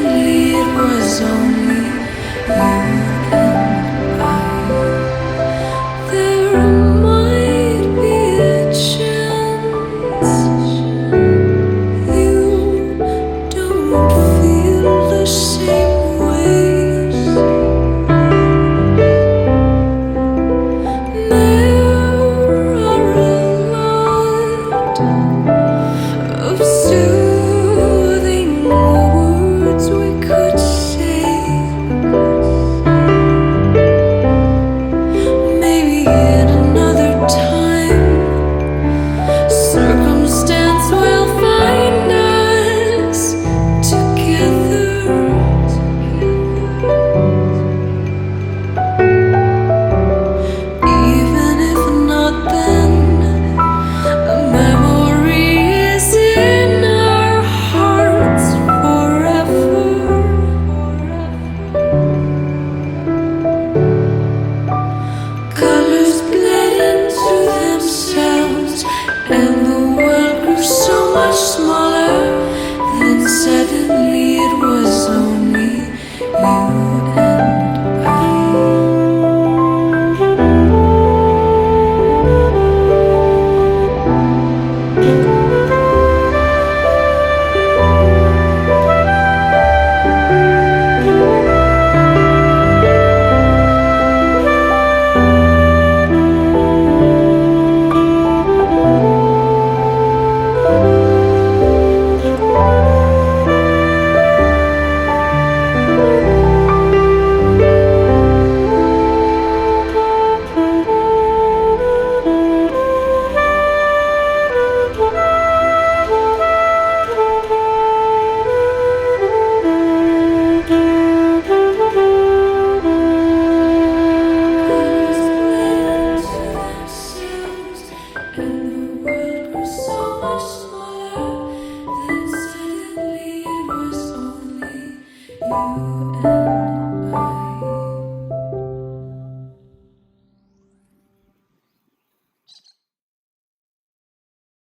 suddenly it was only you and I. There might be a chance you don't feel the same way. There are a lot of soothing words we could say. Maybe in another time, circumstance will find us together. Even if not then, a memory is in our hearts forever. Colors bled into themselves, and the world grew so much smaller. Then suddenly it was only you and I. You